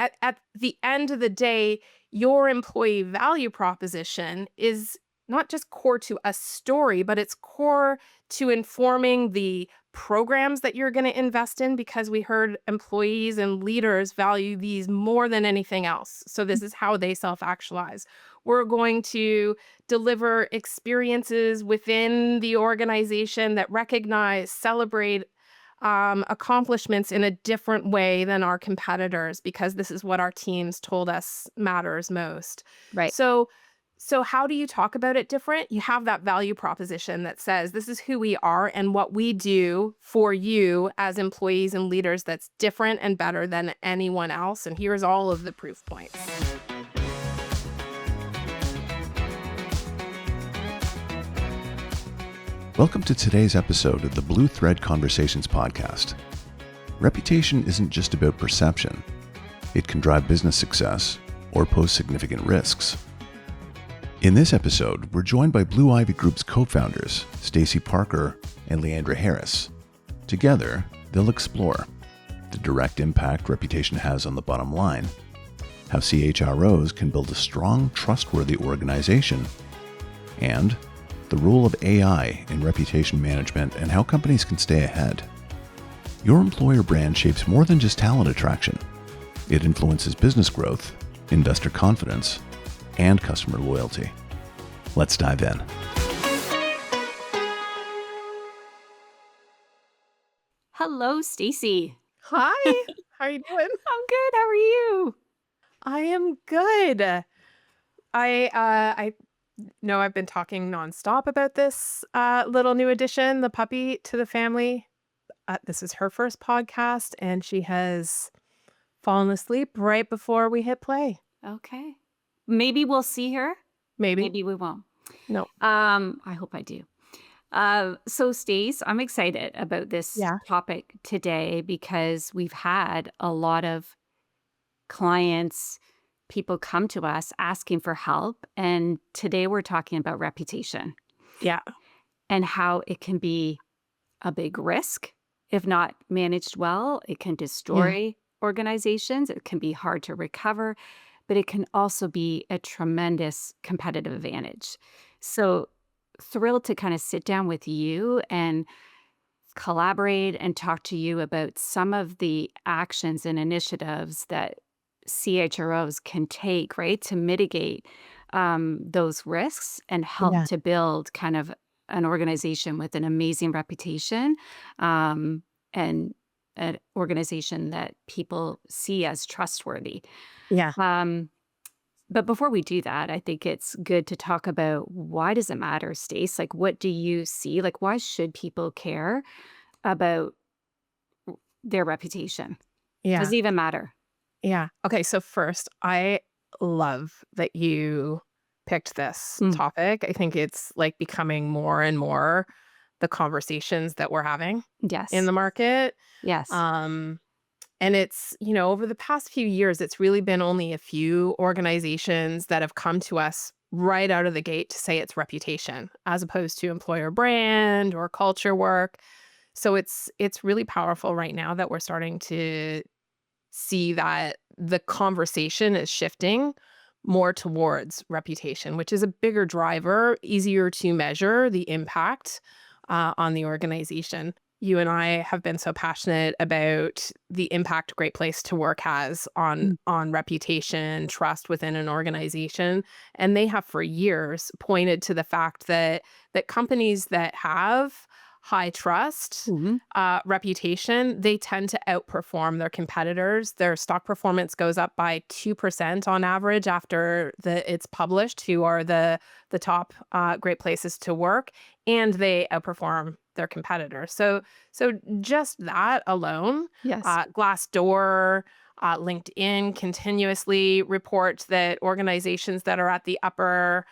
at the end of the day, your employee value proposition is not just core to a story, but it's core to informing the programs that you're going to invest in, because we heard employees and leaders value these more than anything else. So this is how they self-actualize. We're going to deliver experiences within the organization that recognize, celebrate accomplishments in a different way than our competitors, because this is what our teams told us matters most. Right. So, so how do you talk about it different? You have that value proposition that says this is who we are and what we do for you as employees and leaders that's different and better than anyone else. And here's all of the proof points. Welcome to today's episode of the Blue Thread Conversations podcast. Reputation isn't just about perception. It can drive business success or pose significant risks. In this episode, we're joined by Blue Ivy Group's co-founders, Stacey Parker and Leandra Harris. Together, they'll explore the direct impact reputation has on the bottom line, how CHROs can build a strong, trustworthy organization, and the role of AI in reputation management and how companies can stay ahead. Your employer brand shapes more than just talent attraction. It influences business growth, investor confidence, and customer loyalty. Let's dive in. Hello, Stacey. Hi, how are you doing? I'm good. How are you? I am good. I know I've been talking nonstop about this little new addition, the puppy to the family. This is her first podcast, and she has fallen asleep right before we hit play. Okay. Maybe we'll see her. Maybe. Maybe we won't. No. I hope I do. So, Stace, I'm excited about this Yeah. topic today because we've had a lot of clients, people come to us asking for help. And today we're talking about reputation Yeah. and how it can be a big risk if not managed well. It can destroy organizations. It can be hard to recover, but it can also be a tremendous competitive advantage. So thrilled to kind of sit down with you and collaborate and talk to you about some of the actions and initiatives that CHROs can take, right, to mitigate those risks and help Yeah. to build kind of an organization with an amazing reputation, and an organization that people see as trustworthy. Yeah. But before we do that, I think it's good to talk about, why does it matter, Stace? Like, what do you see? Like, why should people care about their reputation? Does Yeah. it even matter? Yeah. Okay. So first, I love that you picked this Mm, topic. I think it's like becoming more and more the conversations that we're having in yes. the market. Yes. Um, and it's, over the past few years, it's really been only a few organizations that have come to us right out of the gate to say it's reputation as opposed to employer brand or culture work. So it's really powerful right now that we're starting to see that the conversation is shifting more towards reputation, which is a bigger driver, easier to measure the impact on the organization. You and I have been so passionate about the impact Great Place to Work has on Mm, reputation, trust within an organization, and they have for years pointed to the fact that companies that have high trust mhm. reputation, they tend to outperform their competitors. Their stock performance goes up by 2% on average after it's published, who are the top great places to work, and they outperform their competitors. So just that alone, Yes. Glassdoor, LinkedIn continuously report that organizations that are at the upper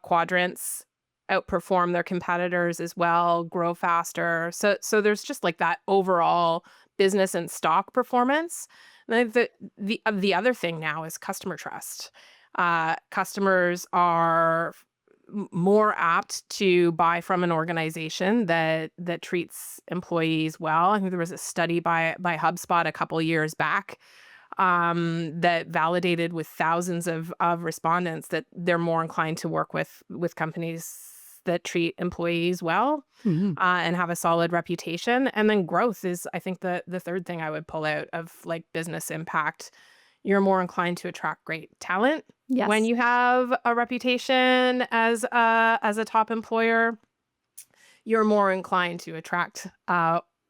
quadrants outperform their competitors as well, grow faster. So there's just like that overall business and stock performance. And I think the other thing now is customer trust. Customers are more apt to buy from an organization that treats employees well. I think there was a study by HubSpot a couple years back, that validated with thousands of respondents that they're more inclined to work with companies that treat employees well, Mhm. and have a solid reputation. And then growth is, I think, the third thing I would pull out of like business impact. You're more inclined to attract great talent when Yes. you have a reputation as a top employer. You're more inclined to attract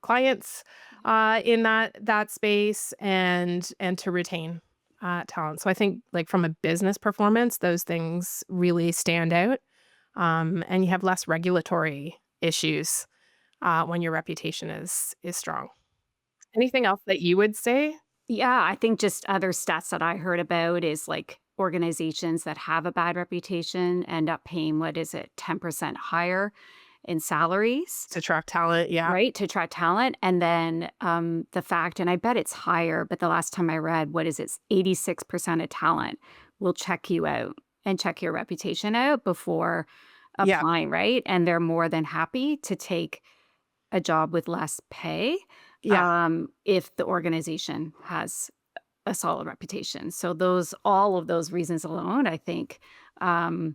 clients in that space, and to retain talent. So I think, like, from a business performance, those things really stand out. And you have less regulatory issues when your reputation is strong. Anything else that you would say? Yeah, I think just other stats that I heard about is like organizations that have a bad reputation end up paying, what is it, 10% higher in salaries, To attract talent, yeah. right? To attract talent. And then the fact, and I bet it's higher, but the last time I read, what is it, 86% of talent will check you out and check your reputation out before Yeah, applying, right? And they're more than happy to take a job with less pay yeah, if the organization has a solid reputation. So those all of those reasons alone, I think, um,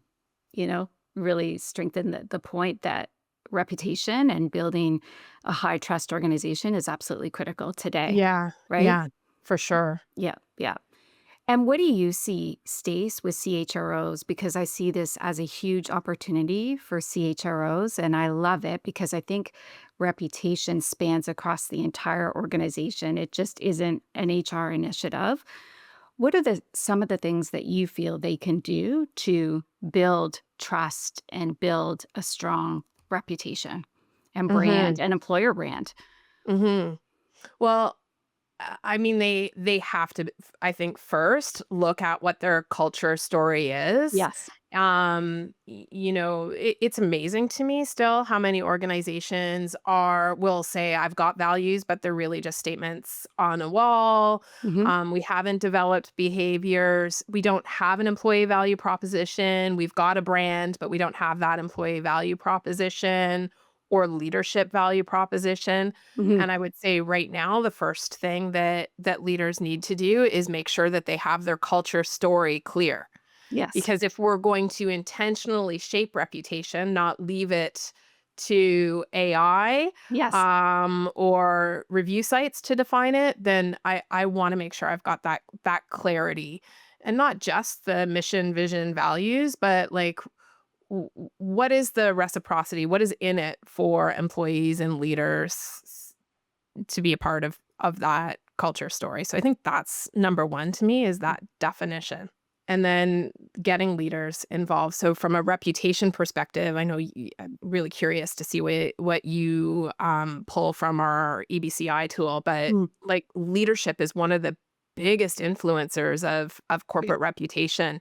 really strengthen the point that reputation and building a high trust organization is absolutely critical today, yeah, right? yeah, for sure. Yeah, yeah. And what do you see, Stace, with CHROs? Because I see this as a huge opportunity for CHROs, and I love it because I think reputation spans across the entire organization. It just isn't an HR initiative. What are some of the things that you feel they can do to build trust and build a strong reputation and brand Hmm. and employer brand? Hmm. Well, I mean, they have to, I think, first look at what their culture story is. Yes. It's amazing to me still how many organizations will say, "I've got values," but they're really just statements on a wall. Hmm. We haven't developed behaviors. We don't have an employee value proposition. We've got a brand, but we don't have that employee value proposition or leadership value proposition. Hmm. And I would say right now, the first thing that leaders need to do is make sure that they have their culture story clear. Yes. Because if we're going to intentionally shape reputation, not leave it to AI Yes. or review sites to define it, then I want to make sure I've got that clarity, and not just the mission, vision, values, but like, what is the reciprocity? What is in it for employees and leaders to be a part of that culture story? So I think that's number one to me, is that definition. And then getting leaders involved. So from a reputation perspective, I know I'm really curious to see what you pull from our EBCI tool, but Mm. like, leadership is one of the biggest influencers of corporate reputation.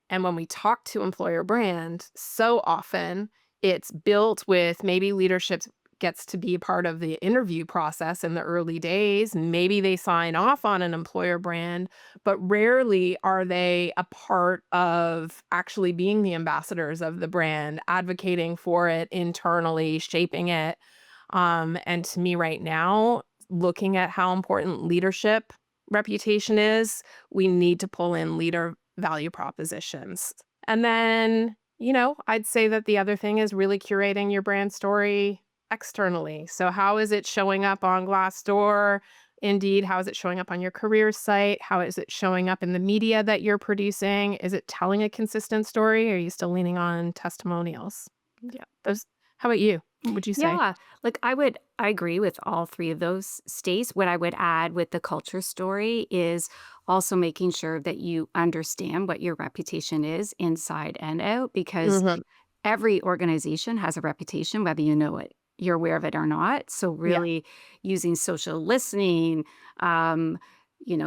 And when we talk to employer brand, so often it's built with, maybe leadership gets to be a part of the interview process in the early days. Maybe they sign off on an employer brand, but rarely are they a part of actually being the ambassadors of the brand, advocating for it internally, shaping it. And to me right now, looking at how important leadership reputation is, we need to pull in leader value propositions. And then, I'd say that the other thing is really curating your brand story externally. So how is it showing up on Glassdoor? Indeed, how is it showing up on your career site? How is it showing up in the media that you're producing? Is it telling a consistent story? Or are you still leaning on testimonials? Yeah. Those How about you? What would you say? Yeah, like I agree with all three of those states. What I would add with the culture story is also making sure that you understand what your reputation is inside and out, because Mhm. every organization has a reputation, whether you know it, you're aware of it or not. So Yeah. really using social listening, um,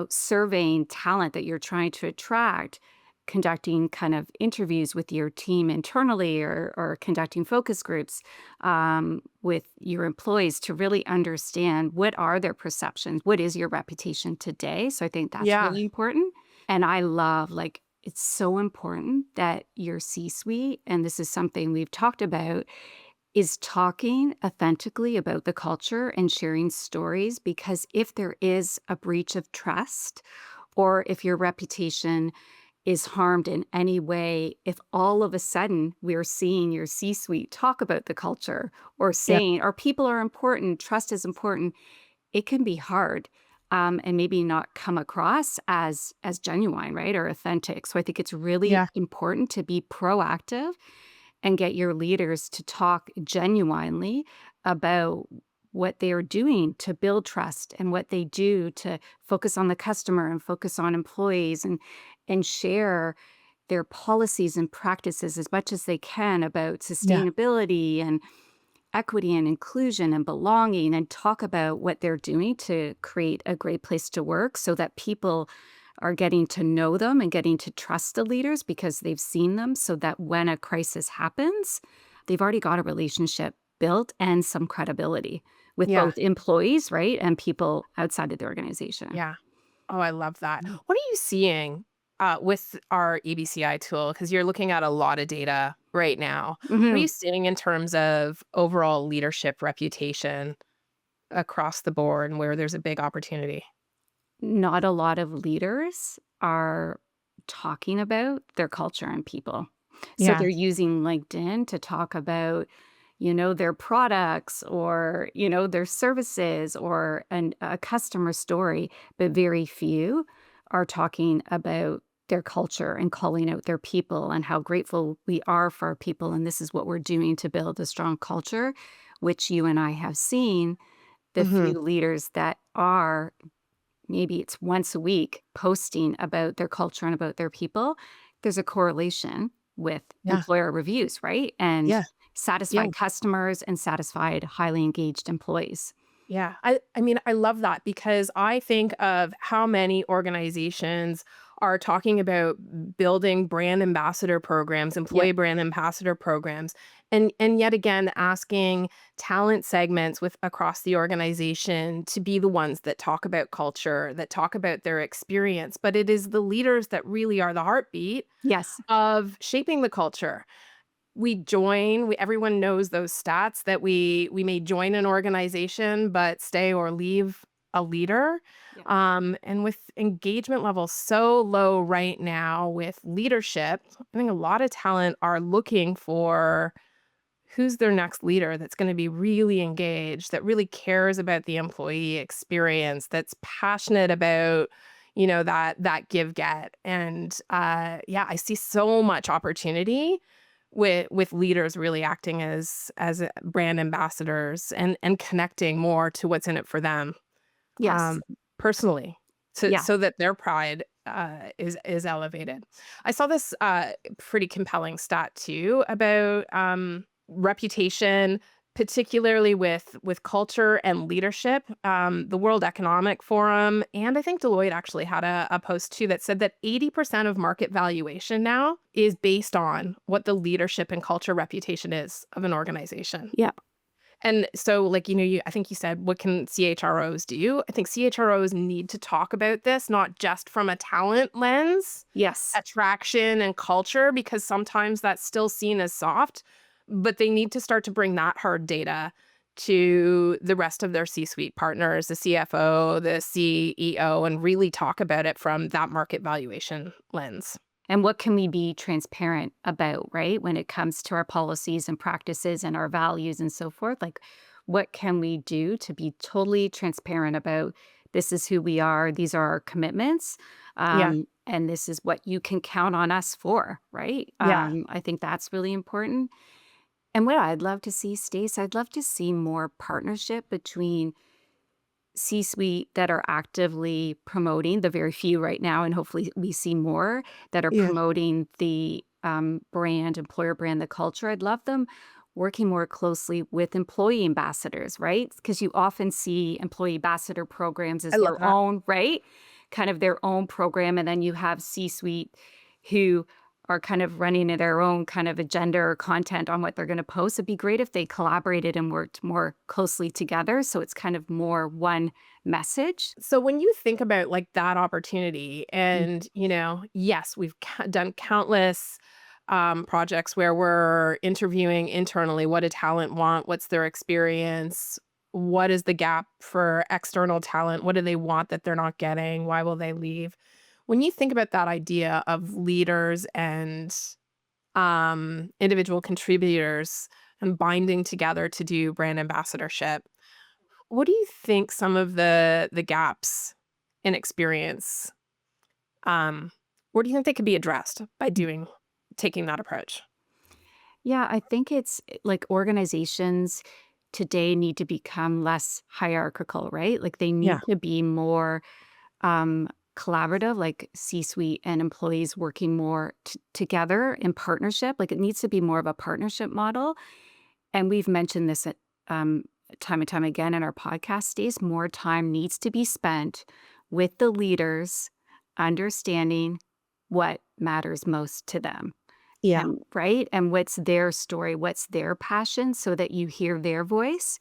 surveying talent that you're trying to attract, conducting kind of interviews with your team internally, or conducting focus groups with your employees to really understand what are their perceptions, what is your reputation today. So I think that's Yeah. really important. And I love, like, it's so important that your C suite, and this is something we've talked about, is talking authentically about the culture and sharing stories, because if there is a breach of trust, or if your reputation is harmed in any way, if all of a sudden we're seeing your C-suite talk about the culture or Yeah. saying our people are important, trust is important, it can be hard, and maybe not come across as genuine, right, or authentic. So I think it's really Yeah. important to be proactive and get your leaders to talk genuinely about what they are doing to build trust and what they do to focus on the customer and focus on employees, and share their policies and practices as much as they can about Yeah. sustainability and equity and inclusion and belonging, and talk about what they're doing to create a great place to work so that people are getting to know them and getting to trust the leaders because they've seen them, so that when a crisis happens, they've already got a relationship built and some credibility with Yeah. both employees, right, and people outside of the organization. Yeah. Oh, I love that. Mm. What are you seeing with our EBCI tool? Because you're looking at a lot of data right now. What are you Mhm. seeing in terms of overall leadership reputation across the board and where there's a big opportunity? Not a lot of leaders are talking about their culture and people. So Yeah. they're using LinkedIn to talk about, their products, or, their services, or a customer story, but very few are talking about their culture and calling out their people and how grateful we are for our people. And this is what we're doing to build a strong culture, which you and I have seen the Hmm. few leaders that are, maybe it's once a week, posting about their culture and about their people. There's a correlation with Yeah. employer reviews, right? And Yeah. Yeah. satisfied customers and satisfied, highly engaged employees. Yeah. I mean, I love that because I think of how many organizations are talking about building brand ambassador programs, Yep. employee brand ambassador programs, and yet again asking talent segments with across the organization to be the ones that talk about culture, that talk about their experience, but it is the leaders that really are the heartbeat Yes. of shaping the culture. We everyone knows those stats that we may join an organization, but stay or leave a leader. Yep. And with engagement levels so low right now with leadership, I think a lot of talent are looking for who's their next leader that's gonna be really engaged, that really cares about the employee experience, that's passionate about, that give get. And yeah, I see so much opportunity with leaders really acting as brand ambassadors and connecting more to what's in it for them, Yes. um, personally, Yeah. so that their pride is elevated. I saw this pretty compelling stat too about reputation, particularly with culture and leadership. The World Economic Forum and I think Deloitte actually had a post too that said that 80% of market valuation now is based on what the leadership and culture reputation is of an organization. Yeah. And so, like, I think you said, what can CHROs do? I think CHROs need to talk about this, not just from a talent lens, Yes. attraction and culture, because sometimes that's still seen as soft, but they need to start to bring that hard data to the rest of their C-suite partners, the CFO, the CEO, and really talk about it from that market valuation lens. And what can we be transparent about, right? When it comes to our policies and practices and our values and so forth, like, what can we do to be totally transparent about, this is who we are, these are our commitments, Yeah. and this is what you can count on us for, right? Yeah. I think that's really important. And what I'd love to see, Stace, I'd love to see more partnership between C-suite that are actively promoting, the very few right now, and hopefully we see more that are Yeah. promoting the brand, employer brand, the culture. I'd love them working more closely with employee ambassadors, right? Because you often see employee ambassador programs I as love their that. own, right? Kind of their own program. And then you have C-suite who are kind of running their own kind of agenda or content on what they're going to post. It'd be great if they collaborated and worked more closely together. So it's kind of more one message. So when you think about like that opportunity Mm. and, yes, we've done countless projects where we're interviewing internally. What do talent want? What's their experience? What is the gap for external talent? What do they want that they're not getting? Why will they leave? When you think about that idea of leaders and individual contributors and binding together to do brand ambassadorship, what do you think some of the gaps in experience, um, where do you think they could be addressed by taking that approach? Yeah, I think it's like organizations today need to become less hierarchical, right? Like they Yeah. need to be more collaborative, like C-suite and employees working more together in partnership. Like it needs to be more of a partnership model. And we've mentioned this at, time and time again in our podcast days. More time needs to be spent with the leaders, understanding what matters most to them. Yeah. And right? And what's their story, what's their passion so that you hear their voice,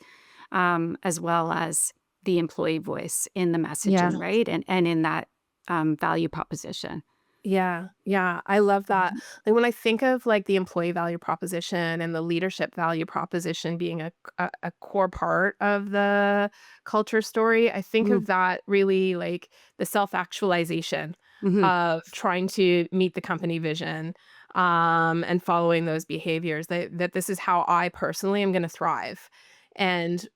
as well as the employee voice in the messaging, Yeah. right? And in that, value proposition. Yeah, yeah, I love that. Mhm. Like, when I think of, like, the employee value proposition and the leadership value proposition being a core part of the culture story, I think Mhm. of that really, like, the self-actualization Mhm. of trying to meet the company vision, and following those behaviors, that this is how I personally am gonna thrive. And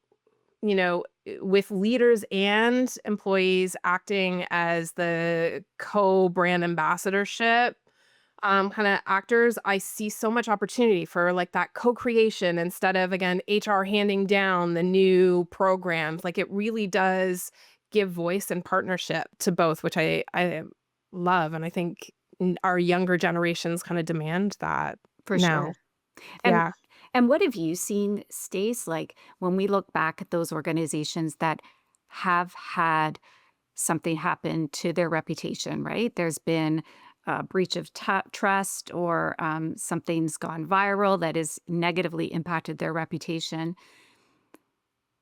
with leaders and employees acting as the co-brand ambassadorship kind of actors, I see so much opportunity for like that co-creation instead of again HR handing down the new programs. Like it really does give voice and partnership to both, which I love, and I think our younger generations kind of demand that For now. sure. And Yeah. and what have you seen, Stace, like, when we look back at those organizations that have had something happen to their reputation, right? There's been a breach of trust or something's gone viral that has negatively impacted their reputation.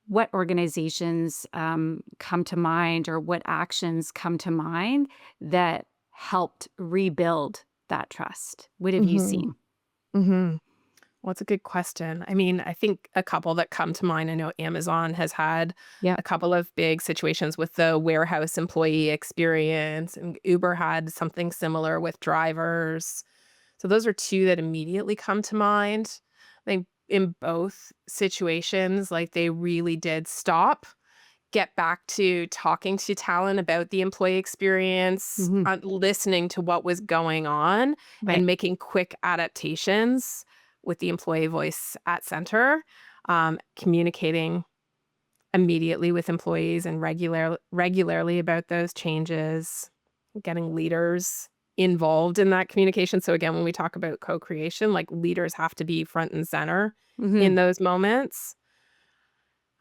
What organizations come to mind or what actions come to mind that helped rebuild that trust? What have you Hmm. seen? Hmm. Well, it's a good question. I mean, I think a couple that come to mind, I know Amazon has had Yeah. a couple of big situations with the warehouse employee experience, and Uber had something similar with drivers. So those are two that immediately come to mind. I think in both situations, like they really did stop, get back to talking to talent about the employee experience, Hmm. listening to what was going on, and Right. making quick adaptations with the employee voice at center, communicating immediately with employees and regularly about those changes, getting leaders involved in that communication. So again, when we talk about co-creation, like leaders have to be front and center Hmm. in those moments.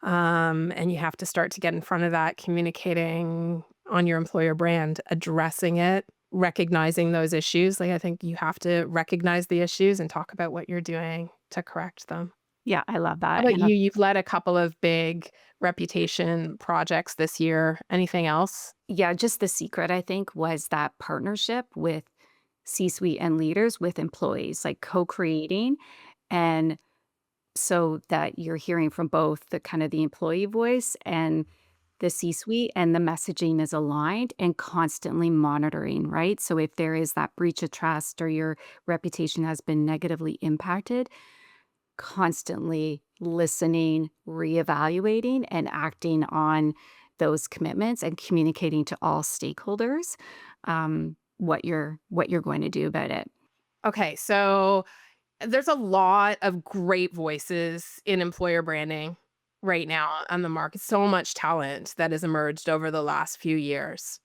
And you have to start to get in front of that, communicating on your employer brand, addressing it, recognizing those issues. Like, I think you have to recognize the issues and talk about what you're doing to correct them. Yeah, I love How that. about And you? You've led a couple of big reputation projects this year. Anything else? yeah, just the secret, I think, was that partnership with C-suite and leaders with employees, like co-creating. And so that you're hearing from both the kind of the employee voice and the C-suite, and the messaging is aligned and constantly monitoring, right? So if there is that breach of trust or your reputation has been negatively impacted, constantly listening, reevaluating, and acting on those commitments and communicating to all stakeholders what you're going to do about it. Okay, so there's a lot of great voices in employer branding right now on the market. So much talent that has emerged over the last few years.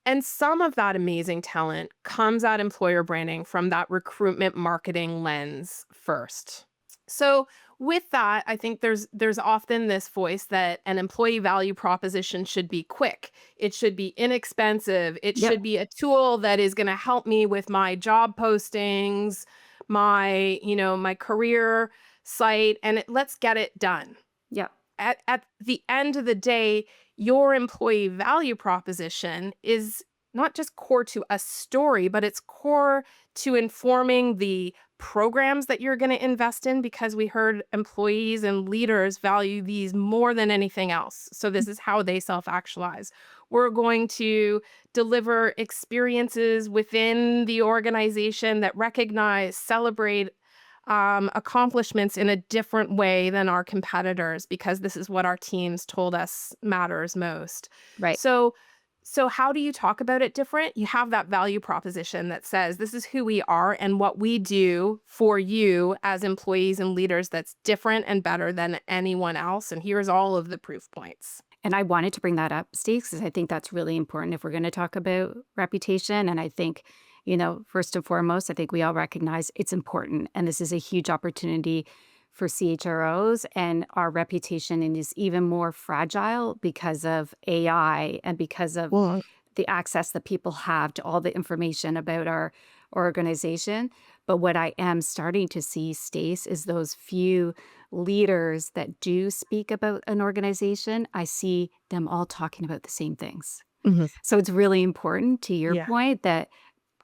And some of that amazing talent comes at employer branding from that recruitment marketing lens first. So with that, I think there's often this voice that an employee value proposition should be quick. It should be inexpensive. It Yep. should be a tool that is going to help me with my job postings, my career site, and let's get it done. Yep. At the end of the day, your employee value proposition is not just core to a story, but it's core to informing the programs that you're going to invest in, because we heard employees and leaders value these more than anything else. So this is how they self-actualize. We're going to deliver experiences within the organization that recognize, celebrate accomplishments in a different way than our competitors, because this is what our teams told us matters most. Right. So, so how do you talk about it different? You have that value proposition that says this is who we are and what we do for you as employees and leaders that's different and better than anyone else. And here's all of the proof points. And I wanted to bring that up, Steve, because I think that's really important if we're going to talk about reputation. And I think, first and foremost, I think we all recognize it's important. And this is a huge opportunity for CHROs. And our reputation is even more fragile because of AI and because of Well, the access that people have to all the information about our organization. But what I am starting to see, Stace, is those few leaders that do speak about an organization, I see them all talking about the same things. mhm. So it's really important, to your Yeah, point, that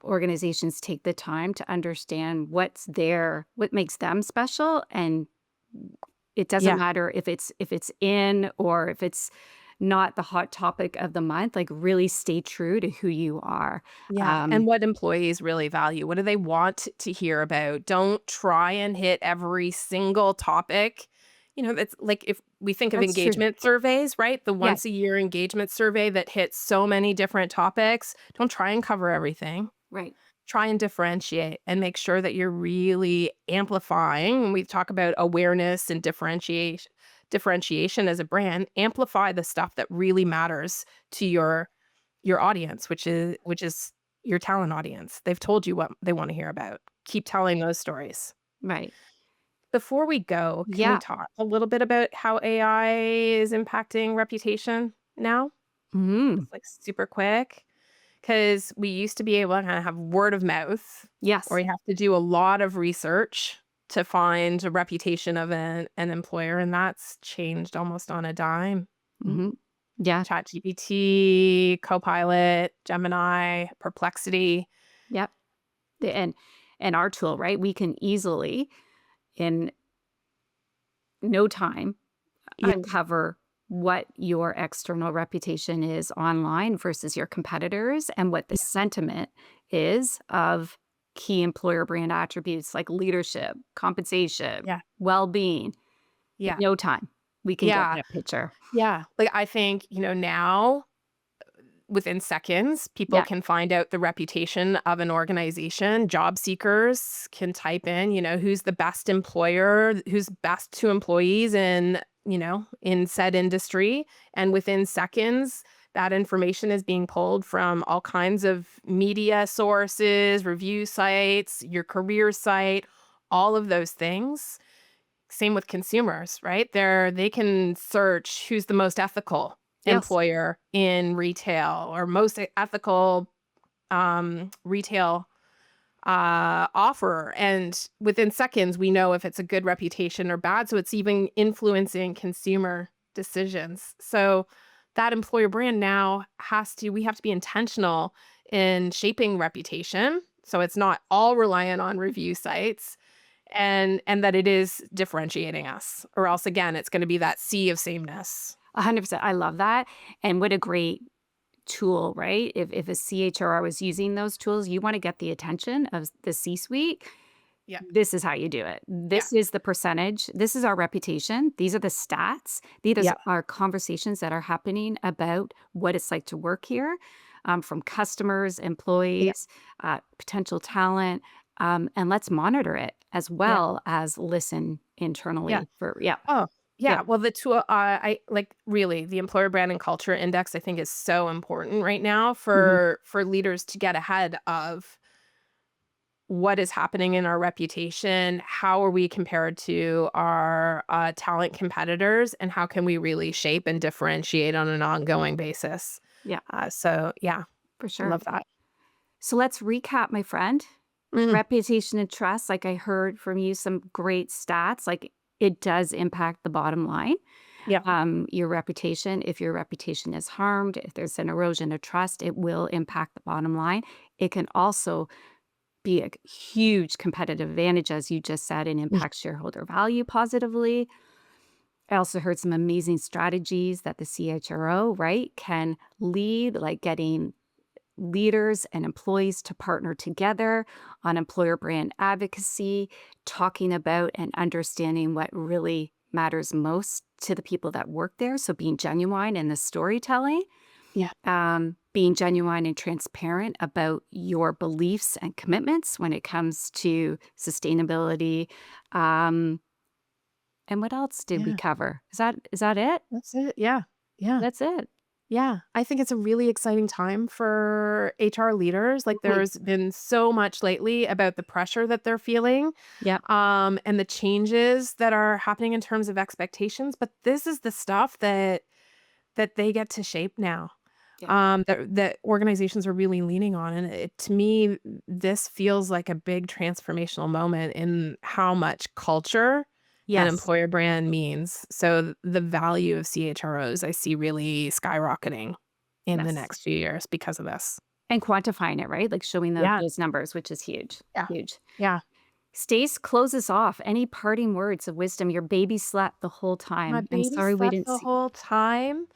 organizations take the time to understand what makes them special, and it doesn't yeah. matter if it's in or if it's not the hot topic of the month. Like, really stay true to who you are. Yeah, and Um, what employees really value. What do they want to hear about? Don't try and hit every single topic. That's like if we think of that's true. engagement surveys, right? The Yes, once a year engagement survey that hits so many different topics. Don't try and cover everything. right. Try and differentiate and make sure that you're really amplifying. When we talk about awareness and differentiation as a brand, amplify the stuff that really matters to your audience, which is your talent audience. They've told you what they wanna hear about. Keep telling those stories. Right. Before we go, can we Yeah. talk a little bit about how AI is impacting reputation now? Mm. Just, like, super quick, because we used to be able to kinda have word of mouth, or Yes. you have to do a lot of research to find a reputation of an employer, and that's changed almost on a dime. Mm. Mhm. Yeah. ChatGPT, Copilot, Gemini, Perplexity. Yep. And our tool, right? We can easily, in no time, Yeah, uncover what your external reputation is online versus your competitors, and what the yeah, sentiment is of key employer brand attributes like leadership, compensation, yeah, well-being. In yeah, no time, we can get yeah, that picture. yeah. Like, I think, now, within seconds, people Yeah. can find out the reputation of an organization. Job seekers can type in, who's the best employer, who's best to employees in said industry. And within seconds, that information is being pulled from all kinds of media sources, review sites, your career site, all of those things. Same with consumers, right? They can search who's the most ethical Yes. employer in retail, or most ethical retail offer. And within seconds, we know if it's a good reputation or bad. So it's even influencing consumer decisions. So that employer brand now we have to be intentional in shaping reputation. So it's not all reliant on review sites, and that it is differentiating us, or else again it's going to be that sea of sameness. 100%. I love that. And what a great tool, right? If a CHRO is using those tools, you want to get the attention of the C-suite. Yeah, This is how you do it. yeah, This is the percentage. This is our reputation. These are the stats. These yeah, are conversations that are happening about what it's like to work here, from customers, yeah, employees, potential talent. And let's monitor it as yeah, well as listen yeah. internally for, yeah, Oh, yeah. yeah. Well, the tool, I like, really, the employer brand and culture index, I think, is so important right now Mhm. for leaders to get ahead of what is happening in our reputation. How are we compared to our talent competitors, and how can we really shape and differentiate on an ongoing basis? Yeah, So yeah, for I sure. love that. So let's recap, my friend. Mm, Reputation and trust, like I heard from you some great stats, like it does impact the bottom line. Yeah. Your reputation, if your reputation is harmed, if there's an erosion of trust, it will impact the bottom line. It can also be a huge competitive advantage, as you just said, and Mm. impact shareholder value positively. I also heard some amazing strategies that the CHRO, right, can lead, like getting leaders and employees to partner together on employer brand advocacy, talking about and understanding what really matters most to the people that work there. So being genuine in the storytelling, Yeah. being genuine and transparent about your beliefs and commitments when it comes to sustainability. And what else did we Yeah. cover? Is that it? That's it. Yeah. Yeah. That's it. Yeah, I think it's a really exciting time for HR leaders. Like Mhm. there's been so much lately about the pressure that they're feeling, Yep. and the changes that are happening in terms of expectations. But this is the stuff that they get to shape now. Yeah. That organizations are really leaning on, and to me, this feels like a big transformational moment in how much culture and Yes. employer brand means. So the value of CHROs I see really skyrocketing in the Yes. next few years because of this. And quantifying it, right? Like showing Yeah, those numbers, which is huge. yeah, Huge. yeah. Stace, close us off. Any parting words of wisdom? Your baby slept the whole My time. I'm baby sorry we slept didn't the see. whole time.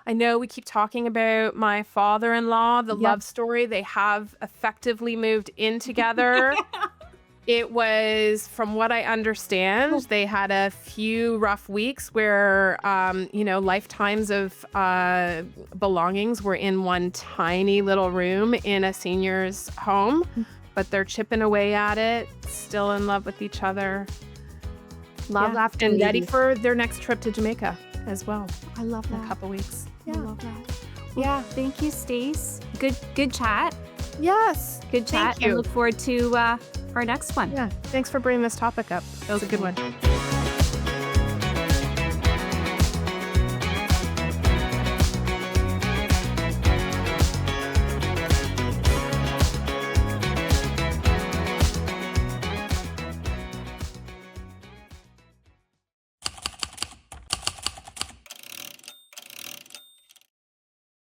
I know we keep talking about my father-in-law, the Yep. love story. They have effectively moved in together. It was, from what I understand, they had a few rough weeks where, lifetimes of belongings were in one tiny little room in a senior's home, but they're chipping away at it, still in love with each other. Love, Yeah, laughter, and and ready babies. for their next trip to Jamaica as well I love in a that. couple weeks. I Yeah, love that. Well, yeah, thank you, Stace. Good chat. yes. Good chat. Thank And you. look forward to our next one. Yeah, thanks for bringing this topic up. That was a good one.